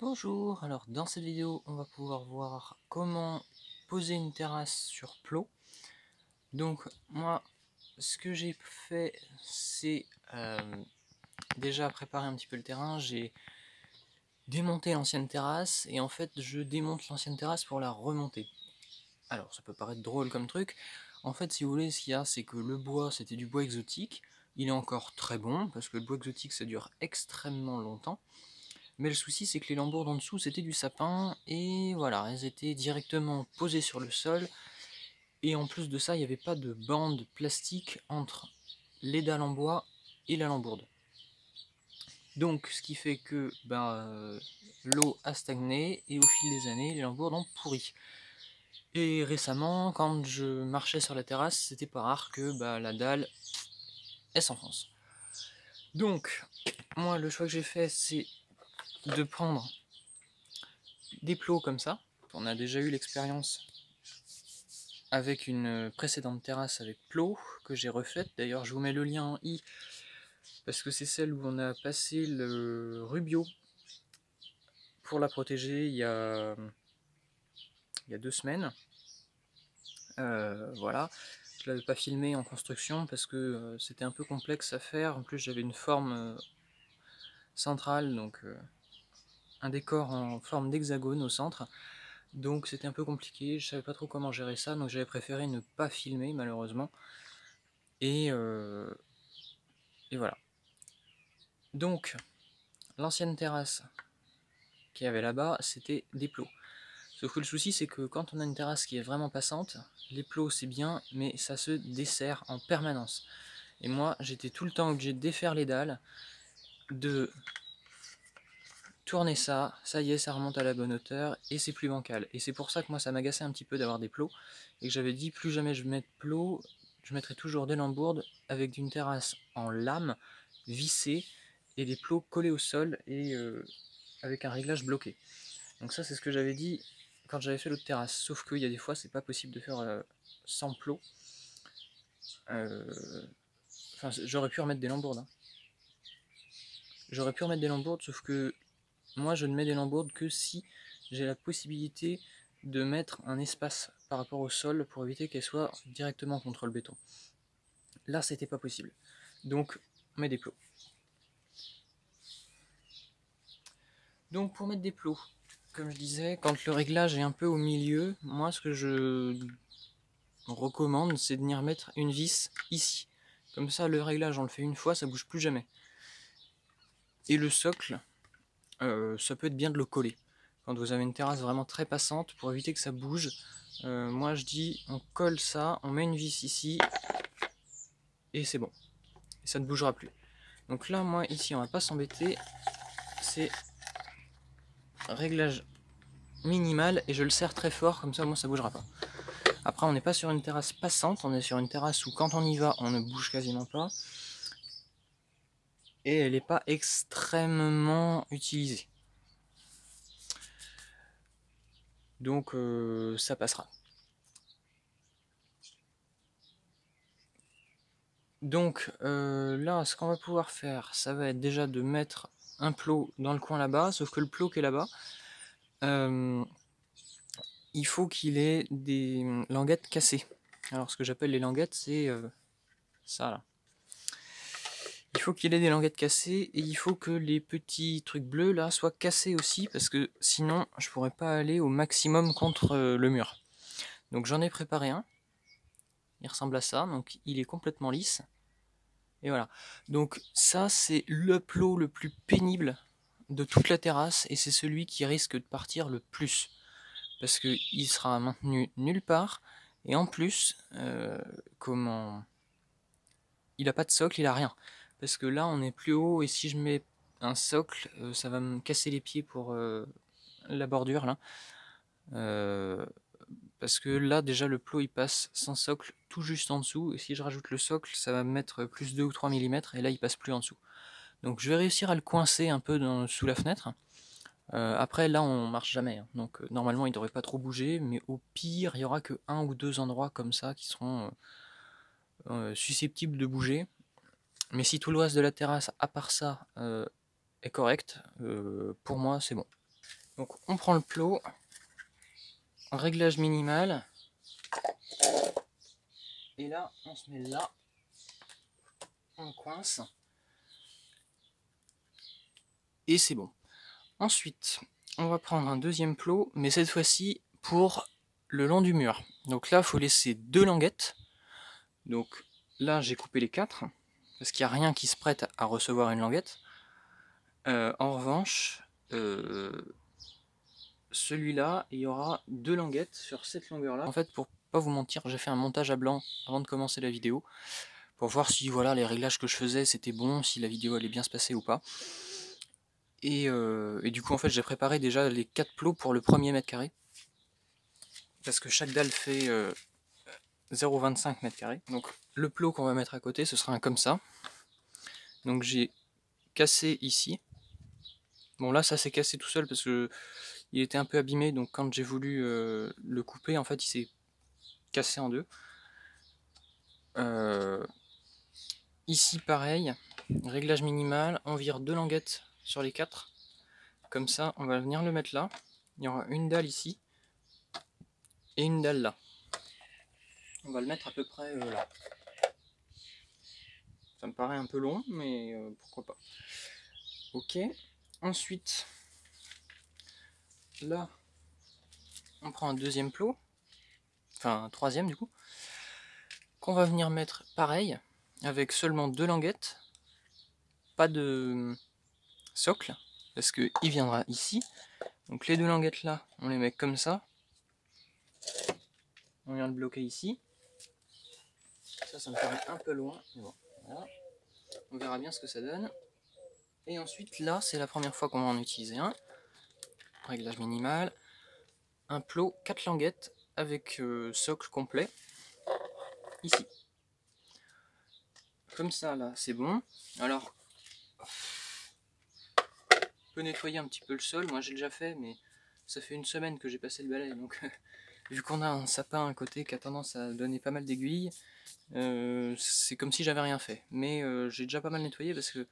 Bonjour, alors dans cette vidéo on va pouvoir voir comment poser une terrasse sur plot. Donc moi ce que j'ai fait c'est déjà préparer un petit peu le terrain. J'ai démonté l'ancienne terrasse et en fait je démonte l'ancienne terrasse pour la remonter. Alors ça peut paraître drôle comme truc, en fait si vous voulez ce qu'il y a c'est que le bois c'était du bois exotique, il est encore très bon parce que le bois exotique ça dure extrêmement longtemps. Mais le souci c'est que les lambourdes en dessous c'était du sapin et voilà, elles étaient directement posées sur le sol et en plus de ça il n'y avait pas de bande plastique entre les dalles en bois et la lambourde. Donc ce qui fait que l'eau a stagné et au fil des années les lambourdes ont pourri. Et récemment quand je marchais sur la terrasse c'était pas rare que la dalle elle s'enfonce. Donc moi le choix que j'ai fait c'est de prendre des plots comme ça. On a déjà eu l'expérience avec une précédente terrasse avec plot que j'ai refaite. D'ailleurs, je vous mets le lien en i parce que c'est celle où on a passé le rubio pour la protéger il y a 2 semaines. Voilà. Je ne l'avais pas filmé en construction parce que c'était un peu complexe à faire. En plus, j'avais une forme centrale, donc un décor en forme d'hexagone au centre. Donc c'était un peu compliqué, je savais pas trop comment gérer ça, donc j'avais préféré ne pas filmer malheureusement. Et voilà. Donc, l'ancienne terrasse qu'il y avait là-bas, c'était des plots. Sauf que le souci, c'est que quand on a une terrasse qui est vraiment passante, les plots c'est bien, mais ça se dessert en permanence. Et moi, j'étais tout le temps obligé de défaire les dalles, de tourner ça, ça y est, ça remonte à la bonne hauteur, et c'est plus bancal. Et c'est pour ça que moi, ça m'agaçait un petit peu d'avoir des plots, et que j'avais dit, plus jamais je mets de plots, je mettrai toujours des lambourdes avec une terrasse en lame, vissée, et des plots collés au sol, et avec un réglage bloqué. Donc ça, c'est ce que j'avais dit quand j'avais fait l'autre terrasse, sauf qu'il y a des fois, c'est pas possible de faire sans plots. Enfin, j'aurais pu remettre des lambourdes. Hein. J'aurais pu remettre des lambourdes, sauf que moi, je ne mets des lambourdes que si j'ai la possibilité de mettre un espace par rapport au sol pour éviter qu'elles soient directement contre le béton. Là, c'était pas possible. Donc, on met des plots. Donc, pour mettre des plots, comme je disais, quand le réglage est un peu au milieu, moi, ce que je recommande, c'est de venir mettre une vis ici. Comme ça, le réglage, on le fait une fois, ça bouge plus jamais. Et le socle, ça peut être bien de le coller. Quand vous avez une terrasse vraiment très passante, pour éviter que ça bouge, moi je dis on colle ça, on met une vis ici, et c'est bon. Et ça ne bougera plus. Donc là, moi ici, on va pas s'embêter. C'est réglage minimal, et je le serre très fort, comme ça, moi ça bougera pas. Après, on n'est pas sur une terrasse passante, on est sur une terrasse où quand on y va, on ne bouge quasiment pas. Et elle n'est pas extrêmement utilisée. Donc ça passera. Donc là, ce qu'on va pouvoir faire, ça va être déjà de mettre un plot dans le coin là-bas, sauf que le plot qui est là-bas, il faut qu'il ait des languettes cassées. Alors ce que j'appelle les languettes, c'est ça là. Il faut qu'il ait des languettes cassées et il faut que les petits trucs bleus là soient cassés aussi parce que sinon je pourrais pas aller au maximum contre le mur. Donc j'en ai préparé un. Il ressemble à ça, donc il est complètement lisse. Et voilà. Donc ça c'est le plot le plus pénible de toute la terrasse et c'est celui qui risque de partir le plus. Parce qu'il sera maintenu nulle part et en plus, il a pas de socle, il a rien. Parce que là on est plus haut et si je mets un socle, ça va me casser les pieds pour la bordure là. Parce que là déjà le plot il passe sans socle tout juste en dessous et si je rajoute le socle ça va me mettre plus 2 ou 3 mm et là il passe plus en dessous. Donc je vais réussir à le coincer un peu sous la fenêtre. Après là on marche jamais, hein. Donc normalement il devrait pas trop bouger, mais au pire il y aura que 1 ou 2 endroits comme ça qui seront susceptibles de bouger. Mais si tout le reste de la terrasse à part ça est correct, pour moi c'est bon. Donc on prend le plot, réglage minimal, et là on se met là, on coince, et c'est bon. Ensuite, on va prendre un deuxième plot, mais cette fois-ci pour le long du mur. Donc là, il faut laisser 2 languettes. Donc là, j'ai coupé les 4, parce qu'il n'y a rien qui se prête à recevoir une languette. En revanche, celui-là, il y aura 2 languettes sur cette longueur-là. En fait, pour pas vous mentir, j'ai fait un montage à blanc avant de commencer la vidéo, pour voir si voilà, les réglages que je faisais, c'était bon, si la vidéo allait bien se passer ou pas. Et du coup, en fait, j'ai préparé déjà les 4 plots pour le premier mètre carré. Parce que chaque dalle fait 0,25 mètres carrés. Donc le plot qu'on va mettre à côté, ce sera un comme ça. Donc j'ai cassé ici. Bon là, ça s'est cassé tout seul parce que il était un peu abîmé. Donc quand j'ai voulu le couper, en fait, il s'est cassé en deux. Ici, pareil. Réglage minimal. On vire 2 languettes sur les 4. Comme ça, on va venir le mettre là. Il y aura une dalle ici. Et une dalle là. On va le mettre à peu près là. Ça me paraît un peu long, mais pourquoi pas. Ok. Ensuite, là, on prend un deuxième plot. Enfin, un troisième du coup. Qu'on va venir mettre pareil, avec seulement 2 languettes. Pas de socle, parce qu'il viendra ici. Donc les 2 languettes là, on les met comme ça. On vient le bloquer ici. Ça me paraît un peu loin, mais bon, voilà. On verra bien ce que ça donne. Et ensuite, là, c'est la première fois qu'on va en utiliser un. Réglage minimal. Un plot, 4 languettes, avec socle complet. Ici. Comme ça, là, c'est bon. Alors, on peut nettoyer un petit peu le sol. Moi, j'ai déjà fait, mais ça fait une semaine que j'ai passé le balai, donc... Vu qu'on a un sapin à côté qui a tendance à donner pas mal d'aiguilles, c'est comme si j'avais rien fait. Mais j'ai déjà pas mal nettoyé parce que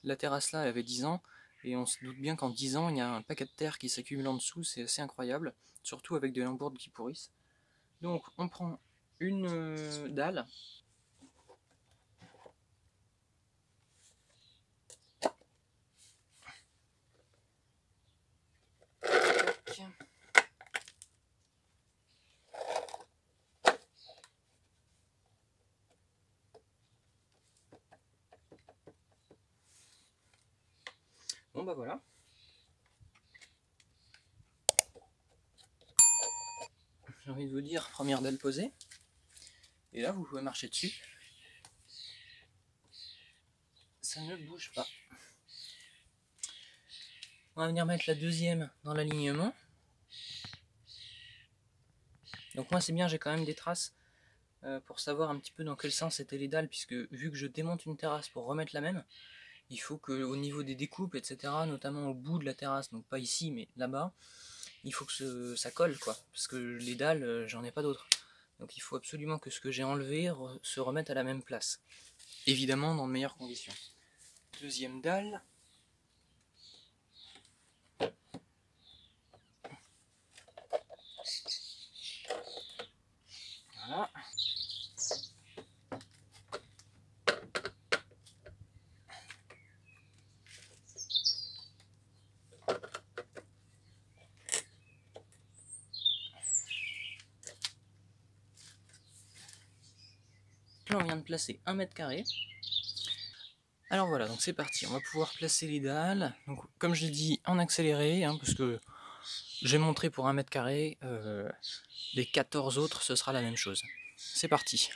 la terrasse là elle avait 10 ans, et on se doute bien qu'en 10 ans il y a un paquet de terre qui s'accumule en dessous, c'est assez incroyable, surtout avec des lambourdes qui pourrissent. Donc on prend une dalle. Bon bah voilà. J'ai envie de vous dire, première dalle posée. Et là vous pouvez marcher dessus. Ça ne bouge pas. On va venir mettre la deuxième dans l'alignement. Donc moi c'est bien, j'ai quand même des traces pour savoir un petit peu dans quel sens étaient les dalles, puisque vu que je démonte une terrasse pour remettre la même, il faut qu'au niveau des découpes, etc., notamment au bout de la terrasse, donc pas ici mais là-bas, il faut que ça colle, quoi, parce que les dalles, j'en ai pas d'autres. Donc il faut absolument que ce que j'ai enlevé se remette à la même place. Évidemment dans de meilleures conditions. Deuxième dalle. Voilà. Là on vient de placer 1 mètre carré. Alors voilà, donc c'est parti, on va pouvoir placer les dalles. Donc comme je l'ai dit, en accéléré, hein, parce que j'ai montré pour 1 mètre carré, les 14 autres ce sera la même chose. C'est parti.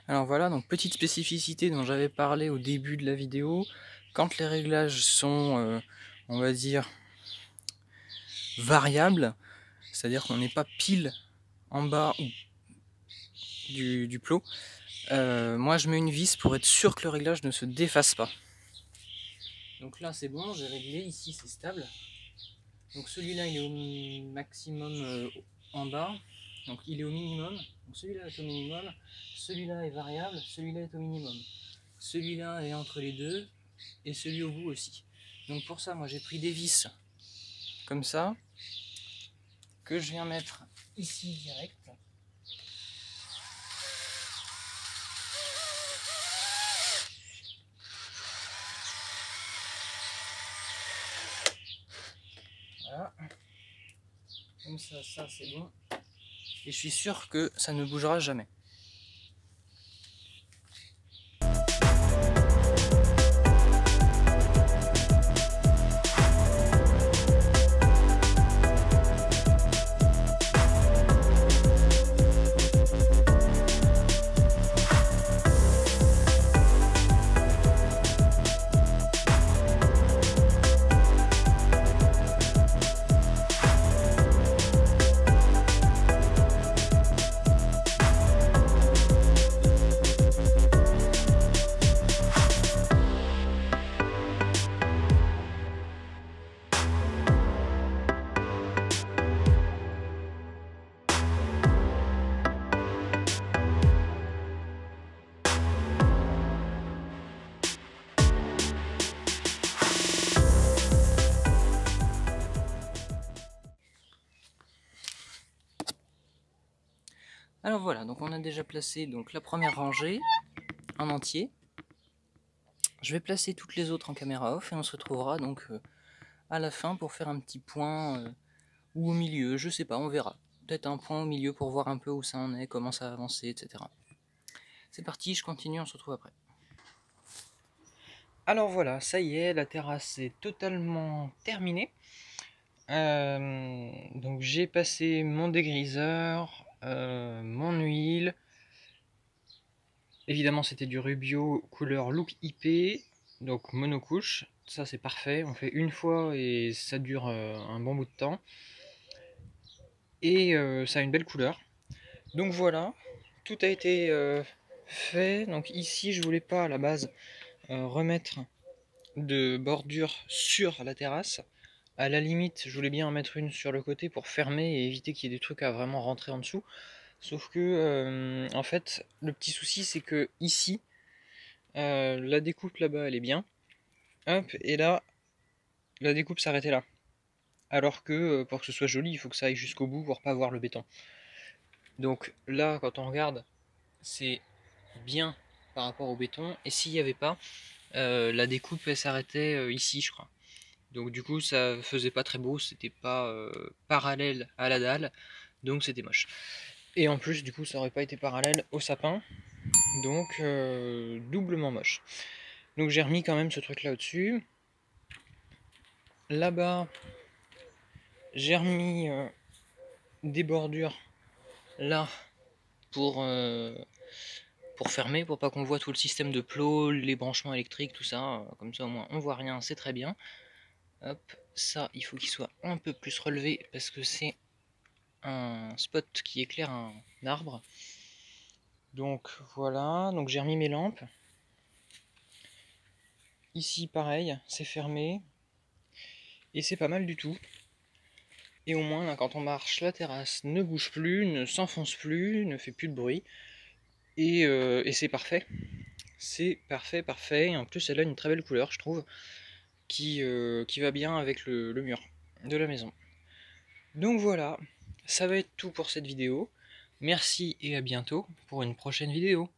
Alors voilà, donc petite spécificité dont j'avais parlé au début de la vidéo, quand les réglages sont, on va dire, variables, c'est-à-dire qu'on n'est pas pile en bas du plot, moi je mets une vis pour être sûr que le réglage ne se défasse pas. Donc là c'est bon, j'ai réglé, ici c'est stable. Donc celui-là il est au maximum en bas, donc il est au minimum, donc celui-là est au minimum, celui-là est variable, celui-là est au minimum. Celui-là est entre les deux, et celui au bout aussi. Donc pour ça, moi j'ai pris des vis comme ça, que je viens mettre ici direct. Voilà. Comme ça c'est bon. Et je suis sûr que ça ne bougera jamais. Alors voilà, donc on a déjà placé donc la première rangée en entier. Je vais placer toutes les autres en caméra off et on se retrouvera donc à la fin pour faire un petit point ou au milieu, je sais pas, on verra. Peut-être un point au milieu pour voir un peu où ça en est, comment ça a avancé, etc. C'est parti, je continue, on se retrouve après. Alors voilà, ça y est, la terrasse est totalement terminée. Donc j'ai passé mon dégriseur, mon huile. Évidemment c'était du Rubio couleur Look IP, donc monocouche. Ça c'est parfait, on fait une fois et ça dure un bon bout de temps. Et ça a une belle couleur. Donc voilà, tout a été fait. Donc ici je voulais pas à la base remettre de bordure sur la terrasse. À la limite, je voulais bien en mettre une sur le côté pour fermer et éviter qu'il y ait des trucs à vraiment rentrer en dessous. Sauf que, en fait, le petit souci, c'est que ici, la découpe là-bas, elle est bien. Hop, et là, la découpe s'arrêtait là. Alors que, pour que ce soit joli, il faut que ça aille jusqu'au bout pour pas voir le béton. Donc là, quand on regarde, c'est bien par rapport au béton. Et s'il n'y avait pas, la découpe, elle s'arrêtait ici, je crois. Donc du coup ça faisait pas très beau, c'était pas parallèle à la dalle, donc c'était moche. Et en plus du coup ça aurait pas été parallèle au sapin, donc doublement moche. Donc j'ai remis quand même ce truc là au-dessus. Là-bas j'ai remis des bordures là pour fermer, pour pas qu'on voit tout le système de plots, les branchements électriques, tout ça, comme ça au moins on voit rien, c'est très bien. Hop, ça il faut qu'il soit un peu plus relevé parce que c'est un spot qui éclaire un arbre. Donc voilà, donc j'ai remis mes lampes. Ici pareil, c'est fermé. Et c'est pas mal du tout. Et au moins là, quand on marche, la terrasse ne bouge plus, ne s'enfonce plus, ne fait plus de bruit. Et c'est parfait. C'est parfait, parfait. Et en plus elle a une très belle couleur, je trouve, qui va bien avec le mur de la maison. Donc voilà, ça va être tout pour cette vidéo. Merci et à bientôt pour une prochaine vidéo.